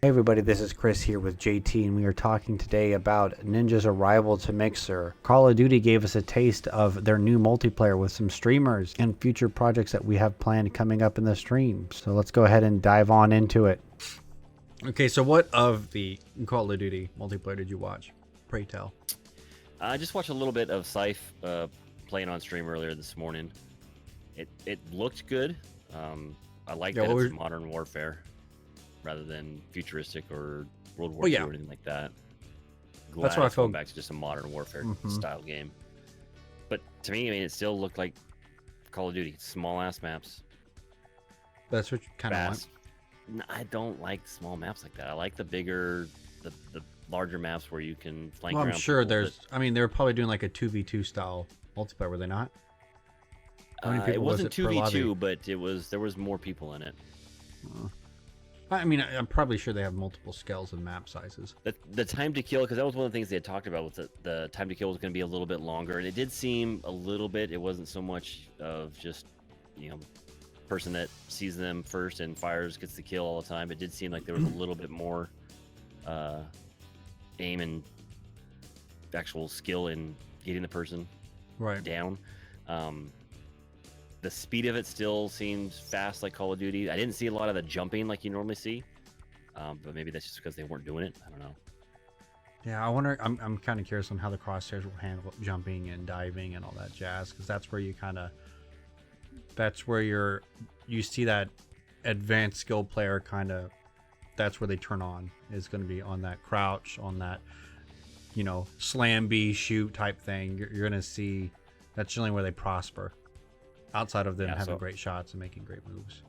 Hey everybody, this is Chris here with JT, and we are talking today about Ninja's arrival to Mixer. Call of Duty gave us a taste of their new multiplayer with some streamers and future projects that we have planned coming up in the stream. So let's go ahead and dive on into it. Okay, so what of the Call of Duty multiplayer did you watch? Pray tell. I just watched a little bit of Scythe playing on stream earlier this morning. It looked good. I like that it's modern warfare rather than futuristic or World War II or anything like that. Glad that's what I felt. Going back to just a modern warfare style game. But to me, I mean, it still looked like Call of Duty. Small ass maps. That's what you kind of want. I don't like small maps like that. I like the bigger, the larger maps where you can flank Well, around. I'm sure there's. I mean, they were probably doing like a 2v2 style multiplayer, were they not? How many people it wasn't 2v2, but there was more people in it. I mean, I'm probably sure they have multiple scales and map sizes. The time to kill, because that was one of the things they had talked about, was that the time to kill was going to be a little bit longer, and it did seem a little bit. It wasn't so much of just, person that sees them first and fires gets the kill all the time. It did seem like there was a little bit more aim and actual skill in getting the person down. The speed of it still seems fast, like Call of Duty. I didn't see a lot of the jumping like you normally see, but maybe that's just because they weren't doing it. I don't know. Yeah, I wonder. I'm kind of curious on how the crosshairs will handle jumping and diving and all that jazz, because that's where you see that advanced skill player kind of. That's where they turn on. Is going to be on that crouch, on that, slam B shoot type thing. You're going to see that's generally where they prosper. Outside of them having great shots and making great moves.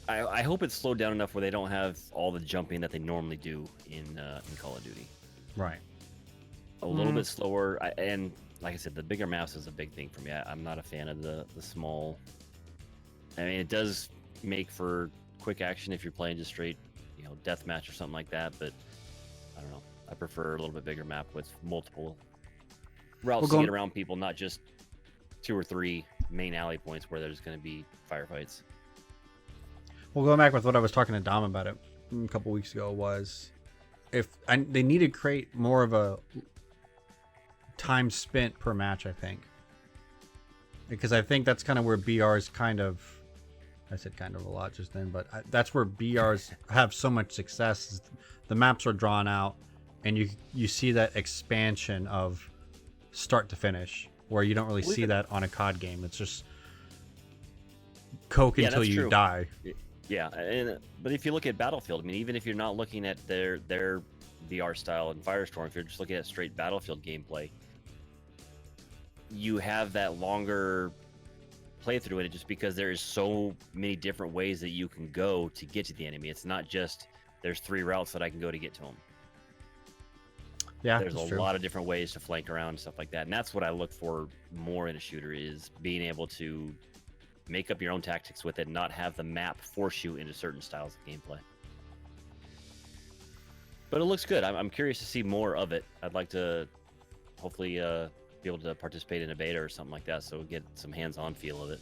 I hope it's slowed down enough where they don't have all the jumping that they normally do in Call of Duty. Right. A little bit slower. And like I said, the bigger maps is a big thing for me. I'm not a fan of the small. I mean, it does make for quick action if you're playing just straight, deathmatch or something like that. But I don't know. I prefer a little bit bigger map with multiple routes to get around people, not just 2 or 3 main alley points where there's going to be firefights. Well, going back with what I was talking to Dom about it a couple weeks ago was they need to create more of a time spent per match, I think. Because I think that's kind of where BR's I said kind of a lot just then, but that's where BRs have so much success. Is the maps are drawn out and you see that expansion of start to finish, where you don't really see that on a COD game. It's just coke until you die. Yeah, but if you look at Battlefield, I mean, even if you're not looking at their VR style and Firestorm, if you're just looking at straight Battlefield gameplay, you have that longer playthrough in it just because there is so many different ways that you can go to get to the enemy. It's not just there's 3 routes that I can go to get to them. Yeah, there's a lot of different ways to flank around and stuff like that, and that's what I look for more in a shooter, is being able to make up your own tactics with it, and not have the map force you into certain styles of gameplay. But it looks good. I'm curious to see more of it. I'd like to hopefully be able to participate in a beta or something like that, so we get some hands-on feel of it.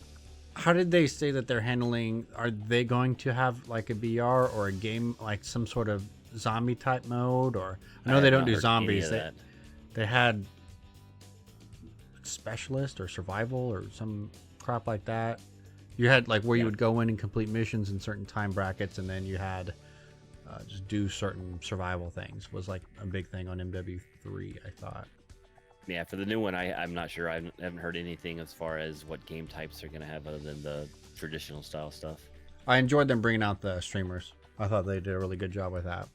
How did they say that they're handling? Are they going to have like a BR or a game, like some sort of zombie type mode? Or I know they don't do zombies. They had specialist or survival or some crap like that. You had like where you would go in and complete missions in certain time brackets, and then you had just do certain survival things. Was like a big thing on MW3, I thought. Yeah, for the new one, I'm not sure. I haven't heard anything as far as what game types they're going to have other than the traditional style stuff. I enjoyed them bringing out the streamers. I thought they did a really good job with that.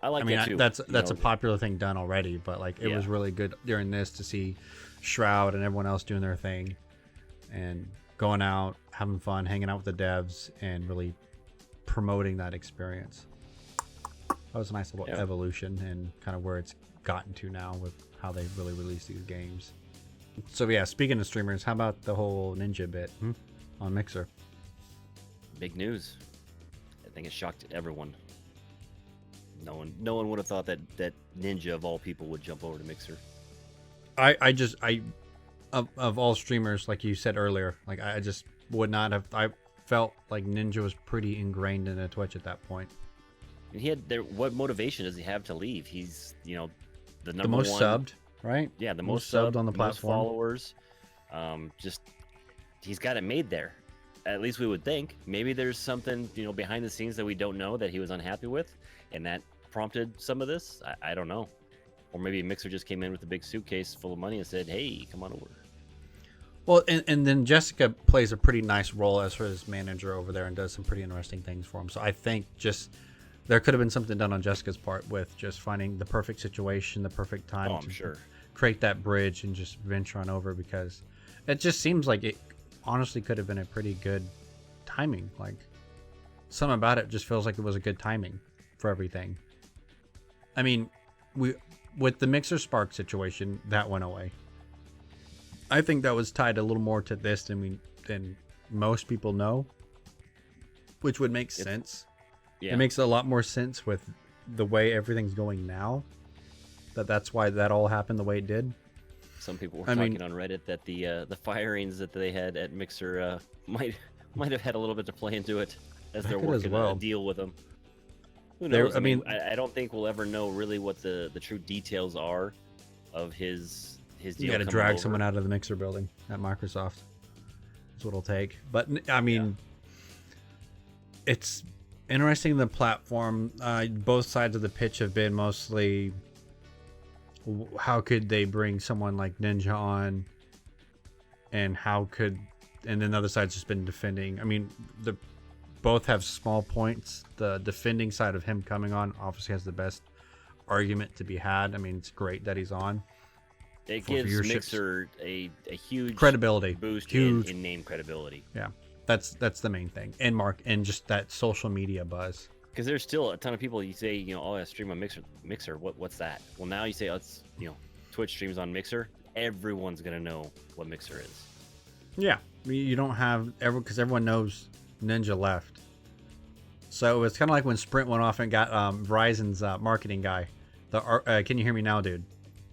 I mean, that too. That's a popular thing done already, but like it was really good during this to see Shroud and everyone else doing their thing and going out, having fun, hanging out with the devs, and really promoting that experience. That was a nice little evolution and kind of where it's gotten to now with how they really release these games. So yeah, speaking of streamers, how about the whole Ninja bit on Mixer? Big news. I think it shocked everyone. No one would have thought that Ninja of all people would jump over to Mixer. Of all streamers, like you said earlier, like I just would not have. I felt like Ninja was pretty ingrained into Twitch at that point. he had there. What motivation does he have to leave? He's the The number most one. subbed, right? Yeah, the Most most subbed subbed on the most platform. followers. Just he's got it made there. At least we would think. Maybe there's something behind the scenes that we don't know that he was unhappy with, and that prompted some of this. I don't know. Or maybe Mixer just came in with a big suitcase full of money and said, "Hey, come on over." Well, and then Jessica plays a pretty nice role as his manager over there and does some pretty interesting things for him. So I think just there could have been something done on Jessica's part with just finding the perfect situation, the perfect time Oh, I'm to sure. create that bridge and just venture on over, because it just seems like it honestly could have been a pretty good timing. Like, something about it just feels like it was a good timing for everything. I mean, with the Mixer Spark situation, that went away. I think that was tied a little more to this than most people know, which would make sense. Yeah. It makes a lot more sense with the way everything's going now. That's why that all happened the way it did. Some people were I talking mean- on Reddit that the firings that they had at Mixer might have had a little bit to play into it as they're That could as working well. a deal with them. Who There- knows? I mean- I don't think we'll ever know really what the true details are of his deal. You got to coming drag over. someone out of the Mixer building at Microsoft. That's what it'll take. But I mean, it's interesting. The platform, both sides of the pitch have been mostly, how could they bring someone like Ninja on, and and then the other side's just been defending. I mean, both have small points. The defending side of him coming on obviously has the best argument to be had. I mean, it's great that he's on. It for gives viewerships. Mixer a huge Credibility. boost Huge. in name credibility. Yeah, that's the main thing. And just that social media buzz. Because there's still a ton of people. You say, oh, I stream on Mixer. What's that? Well, now you say, oh, it's Twitch streams on Mixer. Everyone's gonna know what Mixer is. Yeah, you don't have because everyone knows Ninja left. So it's kind of like when Sprint went off and got Verizon's marketing guy. Can you hear me now, dude?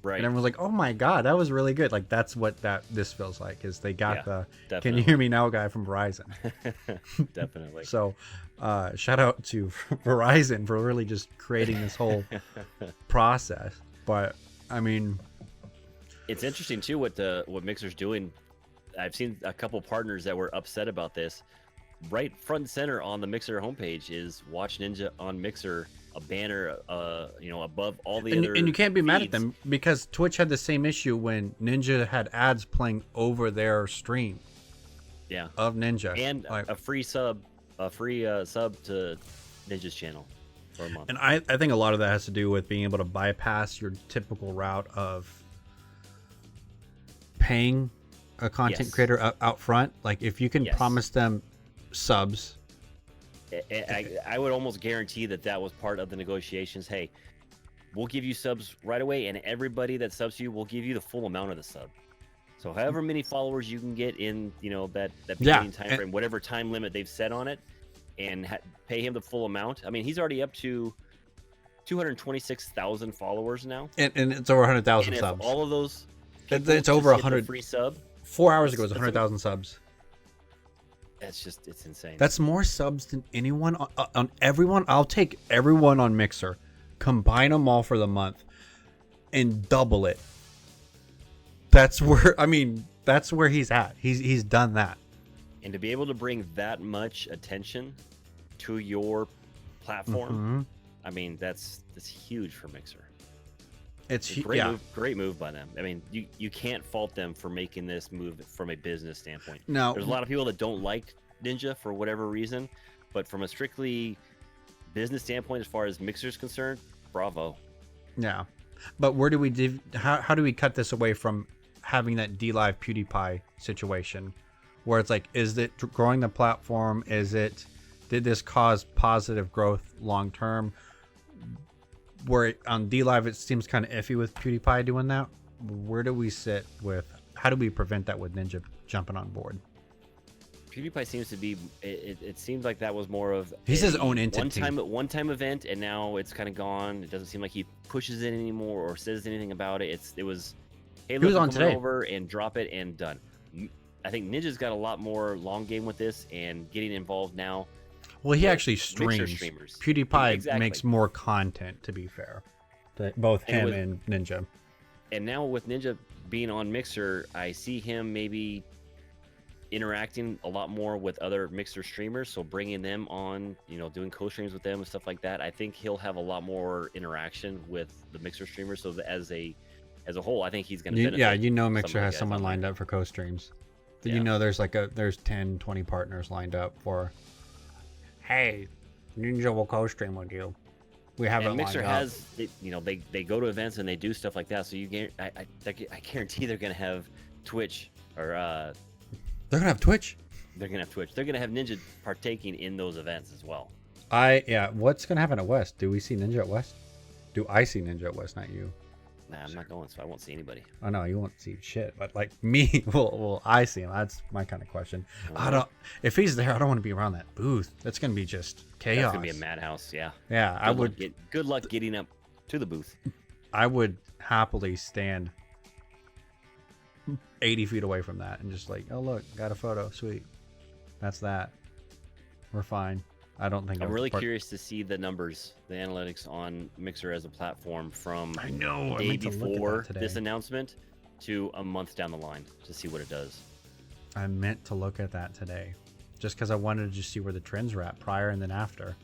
Right. And everyone's like, "Oh my god, that was really good!" Like that's what this feels like, is they got Yeah, the definitely. "Can you hear me now" guy from Verizon. Definitely. So, shout out to Verizon for really just creating this whole process. But I mean, It's interesting too what Mixer's doing. I've seen a couple partners that were upset about this. Right front and center on the Mixer homepage is Watch Ninja on Mixer, a banner, above all the other. and you can't be mad at feeds. them, because Twitch had the same issue when Ninja had ads playing over their stream Yeah, of Ninja, and Like, a free sub to Ninja's channel for a month. and I think a lot of that has to do with being able to bypass your typical route of paying a content Yes. creator out front. Like, if you can Yes. promise them subs, I would almost guarantee that was part of the negotiations. Hey, we'll give you subs right away, and everybody that subs to you, will give you the full amount of the sub. So however many followers you can get in, that beginning time frame, whatever time limit they've set on it, and pay him the full amount. I mean, he's already up to 226,000 followers now. and it's over 100,000 And if subs. all of those, It's people just over hit the 100 free sub. 4 hours ago, it was that's 100,000 subs. It's insane. That's more subs than anyone on everyone. I'll take everyone on Mixer, combine them all for the month, and double it. That's where he's at. He's done that. And to be able to bring that much attention to your platform, Mhm. I mean, that's huge for Mixer. It's A great yeah. move, great move by them. I mean, you can't fault them for making this move from a business standpoint. Now, There's a lot of people that don't like Ninja for whatever reason, but from a strictly business standpoint, as far as Mixer's concerned, bravo. yeah, but where do we how do we cut this away from having that DLive PewDiePie situation, where it's like, is it growing the platform? Did this cause positive growth long term? Where on DLive it seems kind of iffy with PewDiePie doing that. Where do we sit with? How do we prevent that with Ninja jumping on board? PewDiePie seems to be. It seems like that was more of He's his a own entity. one time event, and now it's kind of gone. It doesn't seem like he pushes it anymore or says anything about it. It was, hey, He was look, on I'm coming today. over and drop it and done. I think Ninja's got a lot more long game with this and getting involved now. Well, he with actually Mixer streams. streamers. PewDiePie Exactly. makes more content, to be fair. Both And him with- and Ninja. And now with Ninja being on Mixer, I see him maybe interacting a lot more with other Mixer streamers. So bringing them on, doing co-streams with them and stuff like that. I think he'll have a lot more interaction with the Mixer streamers. So that as a whole, I think he's going to benefit. Yeah, some Mixer of the has guys someone on there. lined up for co-streams. Yeah. There's 10, 20 partners lined up for. Hey, Ninja will co-stream with you. We have And it Mixer lined up. has, they go to events and they do stuff like that. So I guarantee they're going to have Twitch or They're gonna have Twitch. they're going to have Twitch. They're going to have Ninja partaking in those events as well. What's gonna happen at West? Do we see Ninja at West? Do I see Ninja at West? Not you. Nah, I'm not going, so I won't see anybody. I know you won't see shit, but like me, will I see him? That's my kind of question. I don't. If he's there, I don't want to be around that booth. That's gonna be just chaos. That's gonna be a madhouse. Yeah. Yeah, I would. Good luck getting up to the booth. I would happily stand 80 feet away from that and just like, oh look, got a photo, sweet. That's that. We're fine. I don't think I'm really curious to see the numbers, the analytics on Mixer as a platform from I know. I day meant to look at before that today. this announcement to a month down the line to see what it does. I meant to look at that today, just because I wanted to just see where the trends were at prior and then after.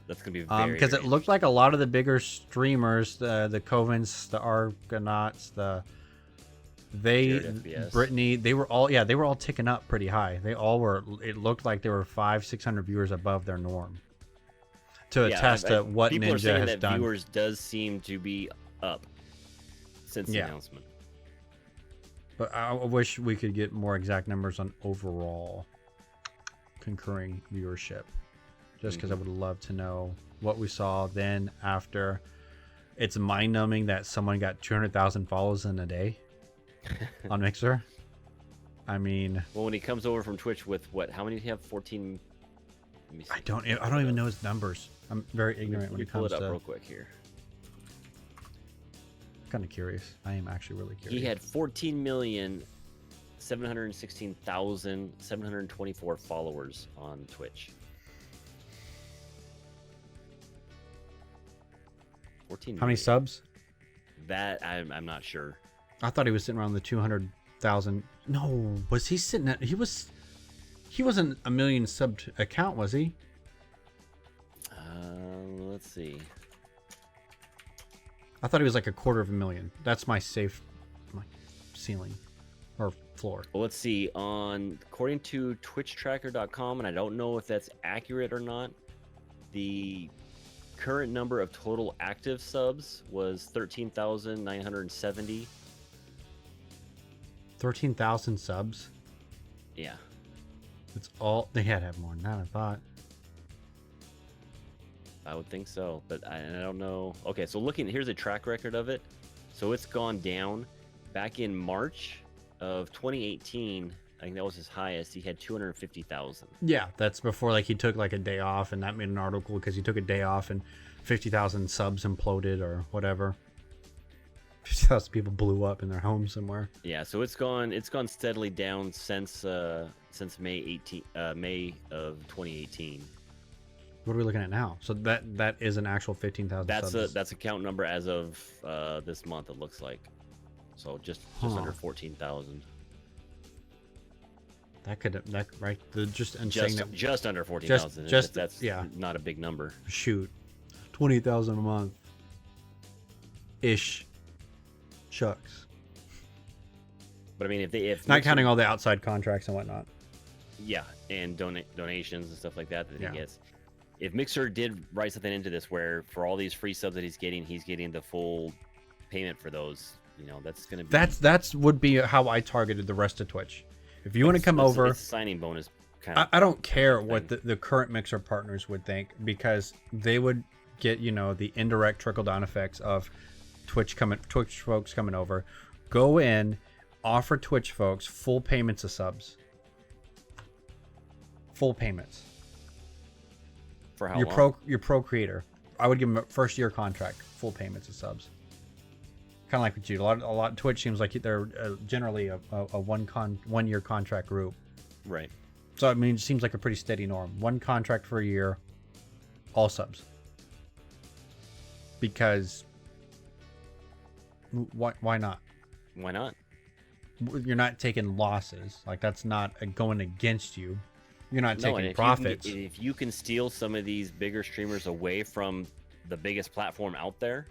That's gonna be very Because it looked like a lot of the bigger streamers, the Covens, the Argonauts, Jared FPS. Brittany, they were all ticking up pretty high. They all were. It looked like they were 500-600 viewers above their norm. To attest to what people are Ninja saying has that done. viewers does seem to be up since the Yeah. announcement. But I wish we could get more exact numbers on overall concurring viewership. Just because I would love to know what we saw then after. It's mind-numbing that someone got 200,000 follows in a day on Mixer. I mean, Well, when he comes over from Twitch with what? How many do you have? 14. Let me see. I don't even know his numbers. I'm very ignorant Let when me it pull comes it up to. real quick here. Kind of curious. I am actually really curious. He had 14,716,724 followers on Twitch. 14 How many million. subs? That I'm not sure. I thought he was sitting around the 200,000. No, was he sitting at? He wasn't a million sub account, was he? Let's see. I thought he was like 250,000. That's my safe, my ceiling, or floor. Well, let's see. According to TwitchTracker.com, and I don't know if that's accurate or not, the current number of total active subs was 13,970. 13,000 subs. Yeah. It's all they had to have more than that. I thought. I would think so, but I don't know. Okay, so here's a track record of it. So it's gone down. Back in March of 2018, I think that was his highest. He had 250,000. Yeah, that's before like he took like a day off, and that made an article because he took a day off and 50,000 subs imploded or whatever. 50,000 people blew up in their home somewhere. Yeah, so it's gone steadily down since May of 2018. What are we looking at now? So that is an actual 15,000 subs. That's a count number as of this month. It looks like, so just Huh. under 14,000. Just and saying that Just under 14,000. just- That's yeah. not a big number. shoot 20,000 a month ish. Shucks. But I mean, if Not Mixer- counting all the outside contracts and whatnot. yeah, and donations and stuff like that Yeah. he gets. If Mixer did write something into this where for all these free subs that he's getting the full payment for those, that's gonna be That's would be how I targeted the rest of Twitch. If you want to come over, it's a signing bonus kind of. I don't care what the current Mixer partners would think, because they would get the indirect trickle down effects of Twitch folks coming over. Go in, offer Twitch folks full payments of subs. Full payments. For how Your long? pro creator. I would give them a first year contract, full payments of subs. Kind of like with you. A lot. Twitch seems like they're generally a 1 year contract group. Right. So I mean, it seems like a pretty steady norm. One contract for a year, all subs. Because why not? Why not? You're not taking losses. Like that's not going against you. You're not No, and taking if profits. if you can steal some of these bigger streamers away from the biggest platform out there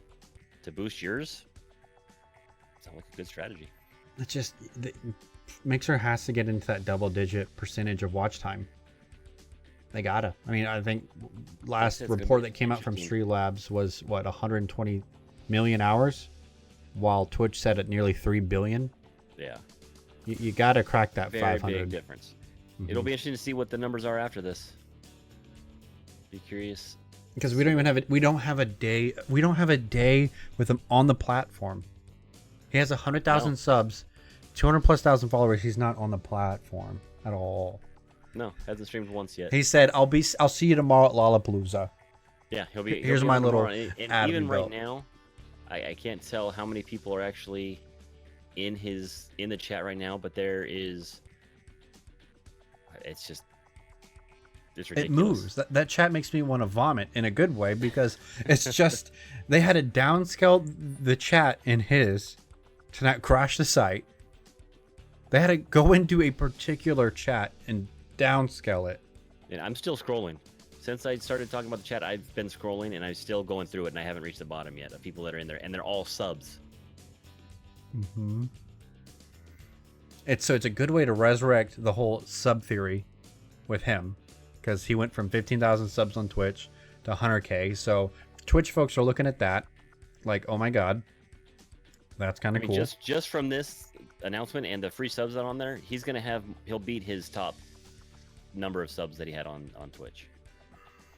to boost yours, sounds like a good strategy. It's just Mixer has to get into that double-digit percentage of watch time. They gotta. I mean, I think last It's gonna report be that came out from interesting. Streamlabs was what 120 million hours, while Twitch said at nearly 3 billion. Yeah, You gotta crack that very 500. big difference. Mhm. It'll be interesting to see what the numbers are after this. Be curious. Because we don't even have it. We don't have a day. We don't have a day with him on the platform. He has 100,000 No. subs, 200,000+ followers. He's not on the platform at all. No, hasn't streamed once yet. He said, I'll see you tomorrow at Lollapalooza." Yeah, he'll be. Here's he'll be my on little tomorrow. And ad even we right built. now, I can't tell how many people are actually in the chat right now, but there is. It's just. It's It ridiculous. moves. That chat makes me want to vomit in a good way because it's just they had to downscale the chat in his to not crash the site. They had to go into a particular chat and downscale it. And I'm still scrolling. Since I started talking about the chat, I've been scrolling and I'm still going through it, and I haven't reached the bottom yet of people that are in there, and they're all subs. Mm-hmm. It's a good way to resurrect the whole sub theory with him, because he went from 15,000 subs on Twitch to 100K. So Twitch folks are looking at that, like, oh my god, that's kind I of mean, cool. just from this announcement and the free subs that are on there, he'll beat his top number of subs that he had on Twitch.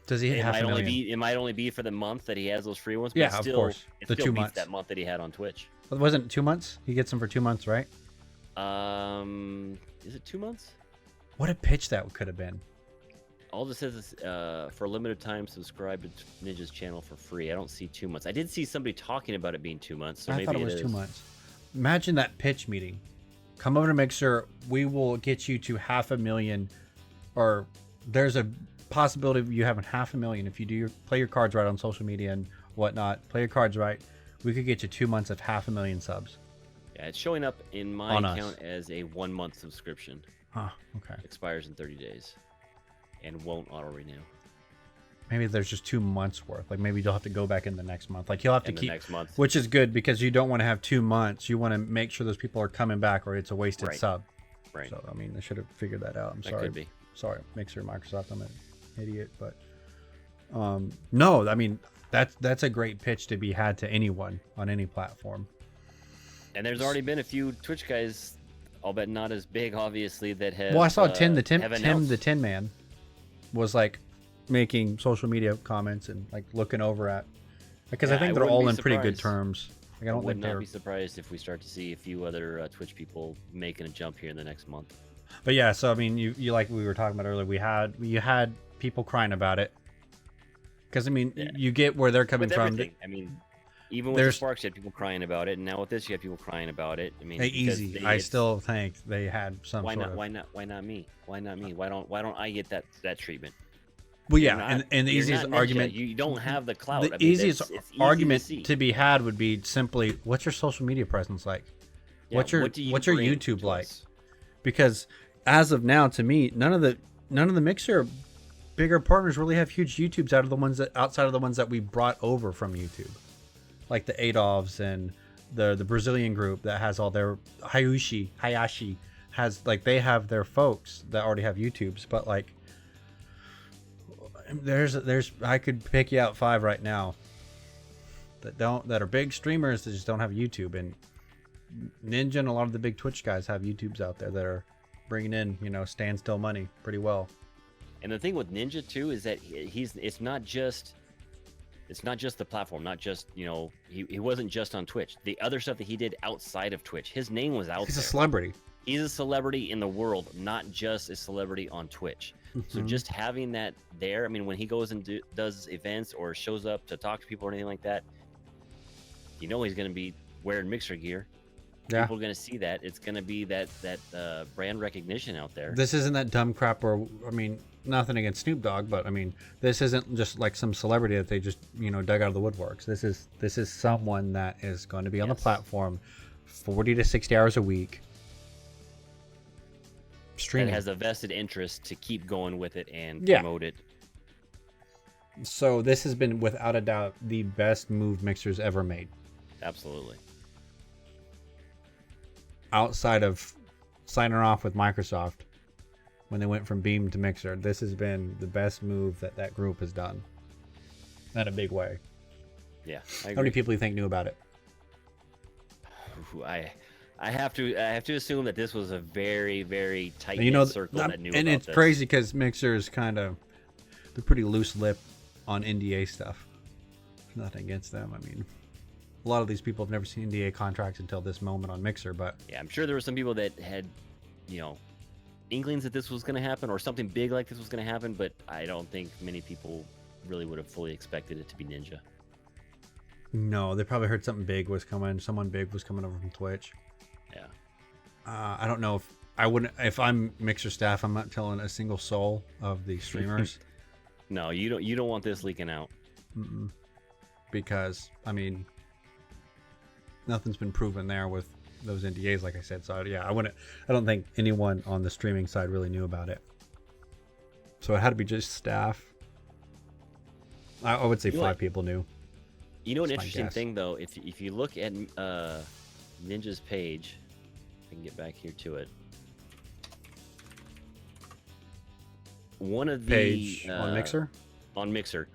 Does he hit half a million? It might only be for the month that he has those free ones, but Yeah, it of still, course. it The still 2 beats months. that month that he had on Twitch. Wasn't it 2 months? He gets them for 2 months, right? Is it 2 months? What a pitch that could have been. All this says is for a limited time, subscribe to Ninja's channel for free. I don't see 2 months. I did see somebody talking about it being 2 months, so I maybe thought it was is. 2 months. Imagine that pitch meeting. Come over to Mixer. We will get you to 500,000, or there's a possibility of you having 500,000 if you play your cards right on social media and whatnot. Play your cards right. We could get you 2 months of 500,000 subs. Yeah, it's showing up in my On us. account as a 1 month subscription. Huh. Okay. Expires in 30 days and won't auto renew. Maybe there's just 2 months worth. Like maybe you'll have to go back in the next month. Like you'll have to In the keep, next month. which is good because you don't want to have 2 months. You want to make sure those people are coming back, or it's a wasted Right. sub. Right. So I mean, they should have figured that out. I'm That sorry. could be. Sorry, Mixer, Microsoft. I'm an idiot, but no. I mean, that's a great pitch to be had to anyone on any platform. And there's already been a few Twitch guys, I'll bet not as big, obviously, that have. Well, I saw Tim have the announced- Tin Man was like making social media comments and like looking over at, because I Yeah, think I they're wouldn't all be in pretty good surprised. terms. Like, I I don't would think not they're. be surprised if we start to see a few other Twitch people making a jump here in the next month. But yeah, so I mean, you like we were talking about earlier. You had people crying about it, because I mean, Yeah. you get where they're coming With from. everything, I mean, even with There's- the Sparks, you had people crying about it, and now with this, you have people crying about it. I mean, Hey, because easy. they- I it's- still think they had some Why sort not? of. Why not me? Why not me? Why don't I get that treatment? Well, You're yeah, not- and the you're easiest not Ninja. argument. You don't have the clout. The I mean, easiest it's easy argument see. to be had would be simply, what's your social media presence like? Yeah, what's your what do you what's your bring YouTube to like? us? Because as of now, to me, none of the Mixer bigger partners really have huge YouTubes outside of the ones that we brought over from YouTube, like the Adolfs and the Brazilian group that has all their Hayashi has, like, they have their folks that already have YouTubes, but like there's I could pick you out 5 right now that are big streamers that just don't have YouTube, and Ninja and a lot of the big Twitch guys have YouTubes out there that are bringing in, standstill money pretty well. And the thing with Ninja too is that it's not just the platform, not just he wasn't just on Twitch. The other stuff that he did outside of Twitch, his name was out He's a there. celebrity. He's a celebrity in the world, not just a celebrity on Twitch. So Mhm. just having that there, I mean, when he goes and does events or shows up to talk to people or anything like that, he's going to be wearing Mixer gear. Yeah. People are going to see that. It's going to be that brand recognition out there. This isn't that dumb crap where, I mean, nothing against Snoop Dogg, but I mean, this isn't just like some celebrity that they just, dug out of the woodworks. This is someone that is going to be on the Yes. platform 40 to 60 hours a week And streaming. has a vested interest to keep going with it and Yeah. promote it. So this has been without a doubt the best move Mixer's ever made. Absolutely. Outside of signing off with Microsoft when they went from Beam to Mixer, this has been the best move that group has done in a big way. Yeah. I How many agree. people do you think knew about it? Ooh, I have to assume that this was a very, very tight circle that knew and about it's this. crazy because Mixer is they're pretty loose lip on NDA stuff. Nothing against them. I mean, a lot of these people have never seen NDA contracts until this moment on Mixer, but Yeah, I'm sure there were some people that had, inklings that this was going to happen or something big like this was going to happen, but I don't think many people really would have fully expected it to be Ninja. no, they probably heard something big was coming. Someone big was coming over from Twitch. Yeah. I don't know if I'm Mixer staff, I'm not telling a single soul of the streamers. No, you don't want this leaking out. Mm-mm. Because I mean, nothing's been proven there with those NDAs, like I said. So yeah, I don't think anyone on the streaming side really knew about it. So it had to be just staff. I would say You know 5 what? people knew. You know, an That's my interesting guess. thing though, if you look at Ninja's page, I can get back here to it. One of the Page on Mixer. on Mixer,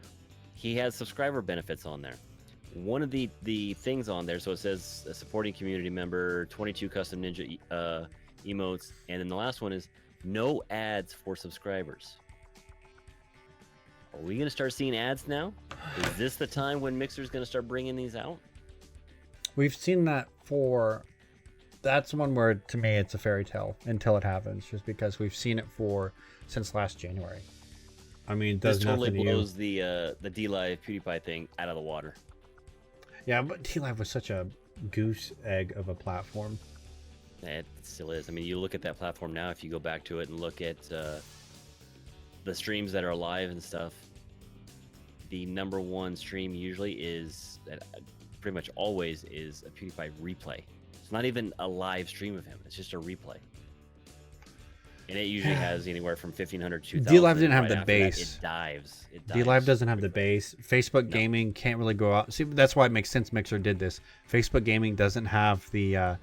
he has subscriber benefits on there. One of the things on there, so it says a supporting community member, 22 custom Ninja emotes, and then the last one is no ads for subscribers. Are we gonna start seeing ads now? Is this the time when Mixer's gonna start bringing these out? We've seen that for. That's one where, to me, it's a fairy tale until it happens. Just because we've seen it since last January. I mean, it does This totally nothing to you. blows the D-Live PewDiePie thing out of the water. Yeah, but T-Live was such a goose egg of a platform. It still is. I mean, you look at that platform now. If you go back to it and look at the streams that are live and stuff, the number one stream usually is pretty much always is a PewDiePie replay. It's not even a live stream of him. It's just a replay. And it usually has anywhere from 1,500 to 2,000. D-Live didn't have Right the after that, base. It dives. D-Live doesn't have the base. Facebook No. Gaming can't really go out. See, that's why it makes sense Mixer did this. Facebook Gaming doesn't have the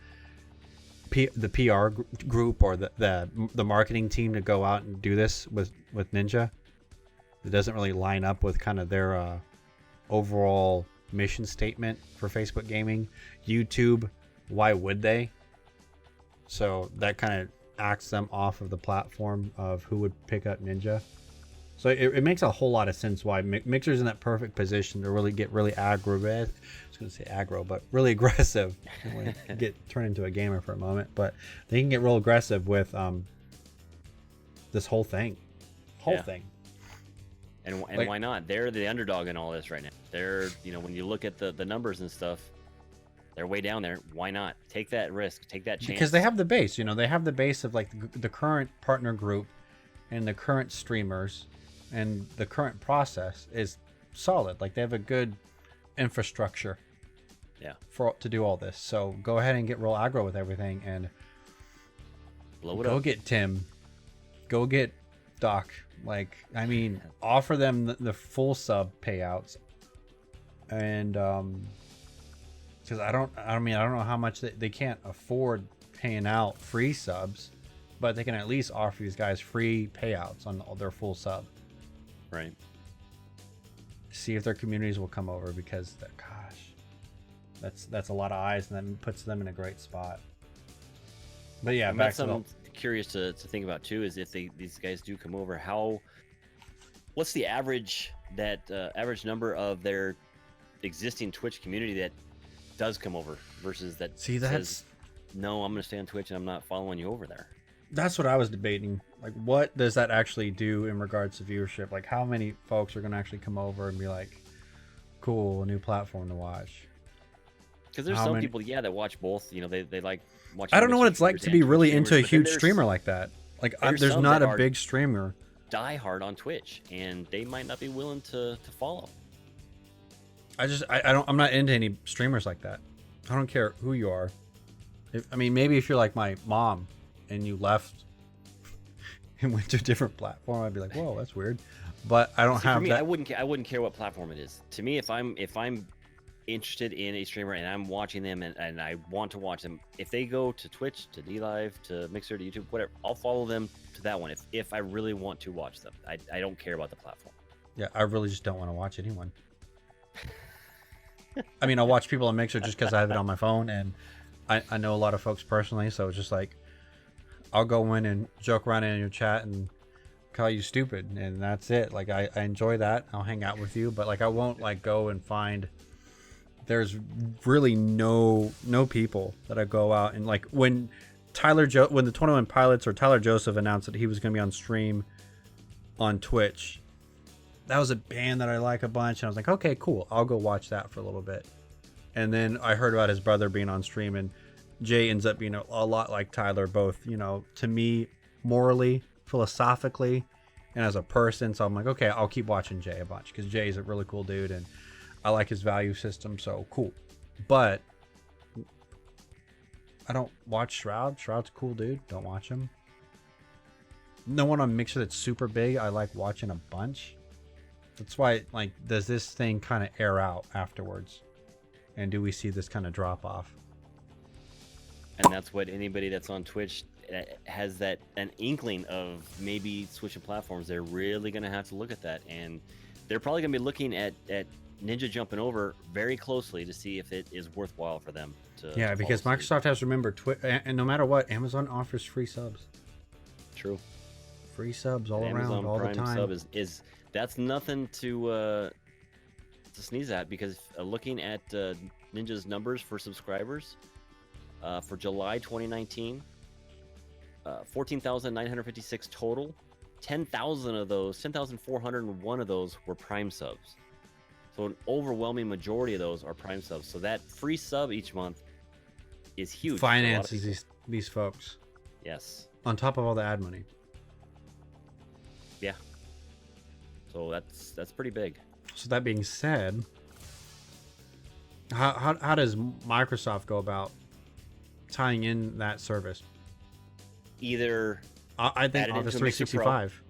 PR group or the marketing team to go out and do this with Ninja. It doesn't really line up with kind of their overall mission statement for Facebook Gaming. YouTube, why would they? So that kind of acts them off of the platform of who would pick up Ninja. So it makes a whole lot of sense why Mixer's in that perfect position to really get really aggro. I was going to say aggro, but really aggressive. Turn into a gamer for a moment, but they can get real aggressive with this whole thing. Yeah. Thing. And Like- why not? They're the underdog in all this right now. They're, when you look at the numbers and stuff, they're way down there. Why not? Take that risk. Take that chance. Because they have the base. They have the base of like the current partner group and the current streamers, and the current process is solid. Like they have a good infrastructure. Yeah. To do all this. So go ahead and get real aggro with everything and blow it go up. get Tim. Go get Doc. Like, I mean, offer them the full sub payouts. And because I don't know how much they can't afford paying out free subs, but they can at least offer these guys free payouts on their full sub. Right. See if their communities will come over, because that's a lot of eyes, and that puts them in a great spot. But yeah, And back that's to the, something curious to think about too, is if these guys do come over, what's the average number of their existing Twitch community that does come over versus that says, no, I'm going to stay on Twitch and I'm not following you over there. that's what I was debating. Like, what does that actually do in regards to viewership? Like, how many folks are going to actually come over and be like, cool, a new platform to watch? Because there's How some many? people, yeah, that watch both. You know, they like watching. I don't know what mixer it's like streamers to and be Twitch really streamers, into a but then huge streamer like that. Like, there's some not that a are big streamer. diehard on Twitch, and they might not be willing to follow. I'm not into any streamers like that. I don't care who you are. I mean, maybe if you're like my mom and you left and went to a different platform, I'd be like, whoa, that's weird. But I don't See, have for me, that. I wouldn't care what platform it is. To me, if I'm interested in a streamer and I'm watching them and I want to watch them, if they go to Twitch, to DLive, to Mixer, to YouTube, whatever, I'll follow them to that one if I really want to watch them. I don't care about the platform. Yeah, I really just don't want to watch anyone. I mean, I'll watch people on Mixer just because I have it on my phone, and I know a lot of folks personally, so it's just like I'll go in and joke around in your chat and call you stupid, and that's it. Like I enjoy that. I'll hang out with you, but like I won't like go and find. There's really no people that I go out and like when when the 21 Pilots or Tyler Joseph announced that he was going to be on stream on Twitch. That was a band that I like a bunch, and I was like, okay, cool, I'll go watch that for a little bit. And then I heard about his brother being on stream, and Jay ends up being a lot like Tyler, both, you know, to me, morally, philosophically, and as a person. So I'm like, okay, I'll keep watching Jay a bunch because Jay's a really cool dude, and I like his value system, so cool. But I don't watch Shroud. Shroud's a cool dude. Don't watch him. No one on Mixer that's super big I like watching a bunch. That's why, like, does this thing kind of air out afterwards? And do we see this kind of drop off? And that's what anybody that's on Twitch has an inkling of maybe switching platforms. They're really going to have to look at that. And they're probably going to be looking at Ninja jumping over very closely to see if it is worthwhile for them to. Yeah, because Microsoft has to remember, and no matter what, Amazon offers free subs. True. Free subs all Amazon around, all Prime the time. Sub is that's nothing to sneeze at, because looking at Ninja's numbers for subscribers for July 2019, 14,956 total. 10,401 of those were Prime subs. So an overwhelming majority of those are Prime subs. So that free sub each month is huge. Finances these folks. Yes. On top of all the ad money. Yeah. So that's pretty big. So that being said, how does Microsoft go about tying in that service? Either I think add it Office into Mixer Pro. 365.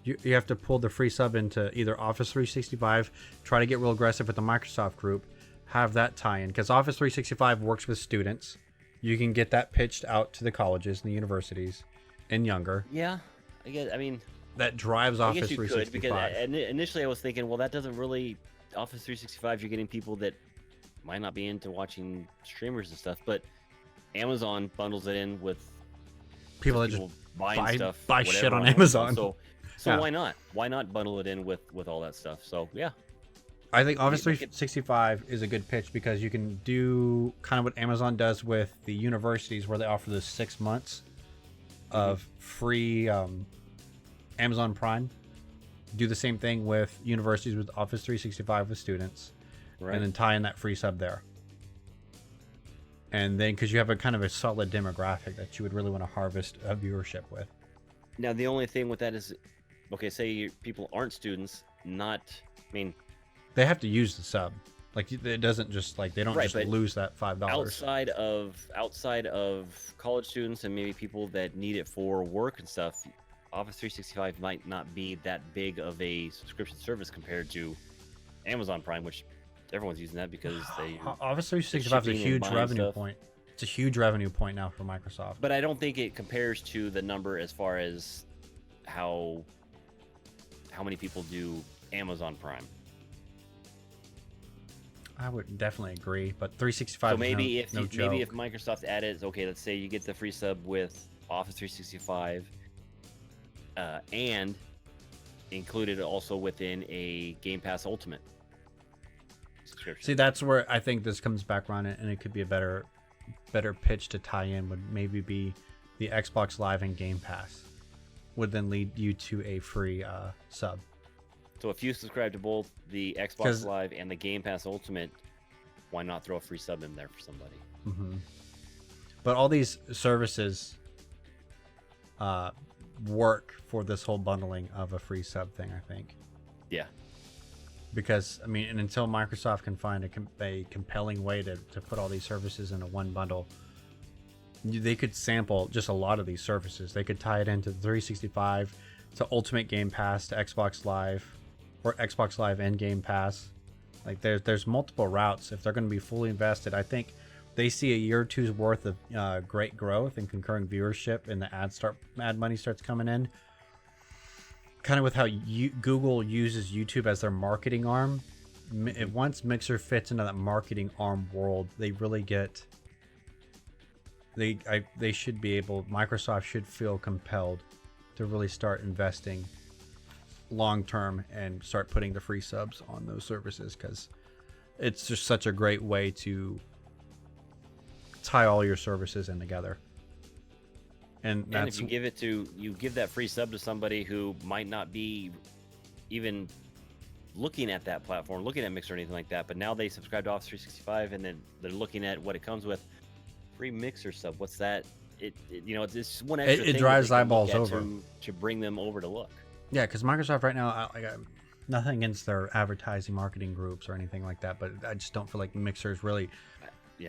You have to pull the free sub into either Office 365, try to get real aggressive with the Microsoft group, have that tie in, because Office 365 works with students. You can get that pitched out to the colleges and the universities and younger. Yeah, I mean, that drives I Office guess you 365. could, because initially I was thinking, well, that doesn't really Office 365. You're getting people that might not be into watching streamers and stuff, but Amazon bundles it in with people that just buying stuff, buy shit whatever on Amazon. So Yeah. why not? Why not bundle it in with all that stuff? So yeah, I think Office 365 is a good pitch because you can do kind of what Amazon does with the universities, where they offer the 6 months of free Amazon Prime. Do the same thing with universities with Office 365 with students, right. and then tie in that free sub there. And then, because you have a kind of a solid demographic that you would really want to harvest a viewership with. Now the only thing with that is, okay, say people aren't students, they have to use the sub. Like, it doesn't just like, they don't Right, just but lose that $5. outside of college students and maybe people that need it for work and stuff, Office 365 might not be that big of a subscription service compared to Amazon Prime, which everyone's using that because they Office 365 is a shipping and huge buying revenue stuff. point. It's a huge revenue point now for Microsoft. But I don't think it compares to the number as far as how many people do Amazon Prime. I would definitely agree, but 365 So maybe is no joke. maybe if Microsoft added, okay, let's say you get the free sub with Office 365, and included also within a Game Pass Ultimate subscription. See, that's where I think this comes back around, and it could be a better pitch to tie in would maybe be the Xbox Live and Game Pass would then lead you to a free sub. So if you subscribe to both the Xbox 'Cause- Live and the Game Pass Ultimate, why not throw a free sub in there for somebody? Mm-hmm. But all these services work for this whole bundling of a free sub thing, I think. Yeah. Because, I mean, and until Microsoft can find a compelling way to put all these services into one bundle, they could sample just a lot of these services. They could tie it into the 365, to Ultimate Game Pass, to Xbox Live, or Xbox Live and Game Pass. Like, there's multiple routes. If they're going to be fully invested, I think they see a year or two's worth of great growth and concurring viewership, and the ad money starts coming in. Kind of with how Google uses YouTube as their marketing arm. Once Mixer fits into that marketing arm world, they really get. They should be able. Microsoft should feel compelled to really start investing long term and start putting the free subs on those services, because it's just such a great way to tie all your services in together. And if you give that free sub to somebody who might not be even looking at that platform, looking at Mixer or anything like that, but now they subscribe to Office 365 and then they're looking at what it comes with. Free Mixer sub, what's that? It's one extra thing it drives eyeballs over to bring them over to look. Yeah, because Microsoft right now, I got nothing against their advertising marketing groups or anything like that, but I just don't feel like Mixer is really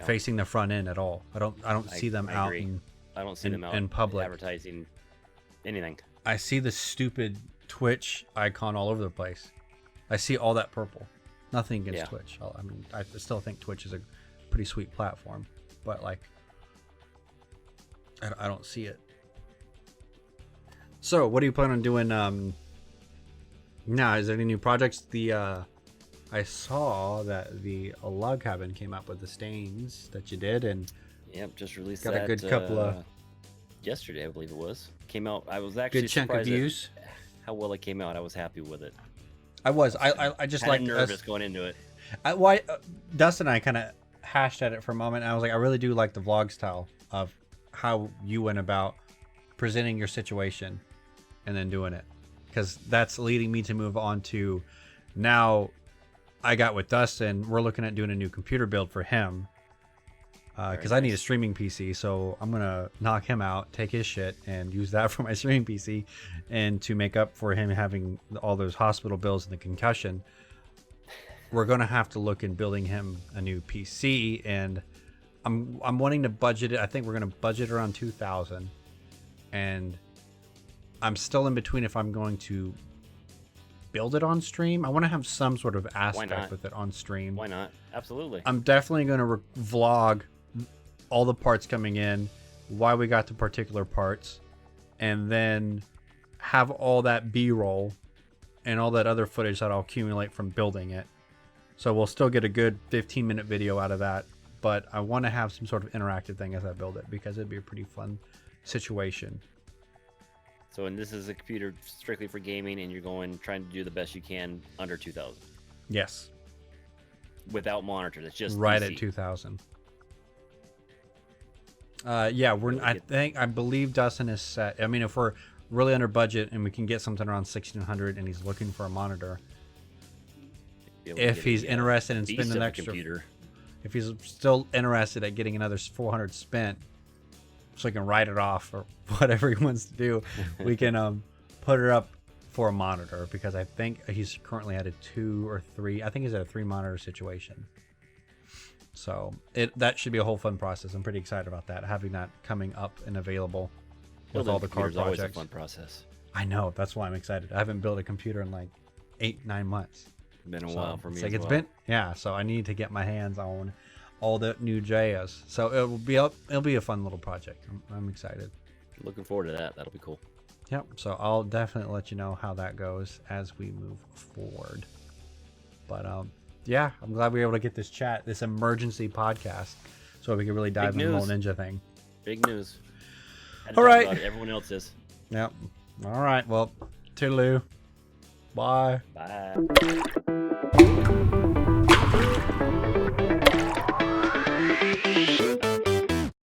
facing the front end at all. I don't see them out in public advertising anything. I see the stupid Twitch icon all over the place. I see all that purple. Nothing against Twitch. I mean, I still think Twitch is a pretty sweet platform, but like, I don't see it. So, what do you plan on doing now? Is there any new projects? I saw that the Log Cabin came up with the stains that you did, and just released got a good couple of yesterday, I believe it was. Came out. I was actually good chunk of views. How well it came out. I was happy with it. I was. I just like nervous going into it. Dustin and I kind of hashed at it for a moment. And I was like, I really do like the vlog style of how you went about presenting your situation and then doing it, because that's leading me to move on to now. I got with Dustin, we're looking at doing a new computer build for him, because I need a streaming PC, so I'm gonna knock him out, take his shit, and use that for my streaming PC, and to make up for him having all those hospital bills and the concussion, we're gonna have to look in building him a new PC, and I'm wanting to budget it. I think we're gonna budget around 2,000, and I'm still in between if I'm going to build it on stream. I want to have some sort of aspect with it on stream. Why not? Absolutely. I'm definitely going to vlog all the parts coming in, why we got the particular parts, and then have all that B-roll and all that other footage that I'll accumulate from building it. So we'll still get a good 15-minute video out of that, but I want to have some sort of interactive thing as I build it, because it'd be a pretty fun situation. So, and this is a computer strictly for gaming, and you're trying to do the best you can under 2,000. Yes. Without monitor, that's just right PC. At 2,000. I believe Dustin is set. I mean, if we're really under budget and we can get something around 1,600, and he's looking for a monitor, if he's interested in spending an extra computer, if he's still interested at getting another 400 spent, so he can write it off or whatever he wants to do, we can put it up for a monitor, because I think he's currently at a 2 or 3. I think he's at a 3 monitor situation. So that should be a whole fun process. I'm pretty excited about that, having that coming up and available with all the card projects. Always a fun process. I know, that's why I'm excited. I haven't built a computer in like 8-9 months. Been a while for me. It's like so I need to get my hands on all the new JS. So it'll be a fun little project. I'm excited. Looking forward to that. That'll be cool. Yep. So I'll definitely let you know how that goes as we move forward. But yeah, I'm glad we were able to get this emergency podcast, so we can really dive into the whole ninja thing. Big news. All right. Everyone else is. Yep. All right. Well, toodaloo. Bye. Bye.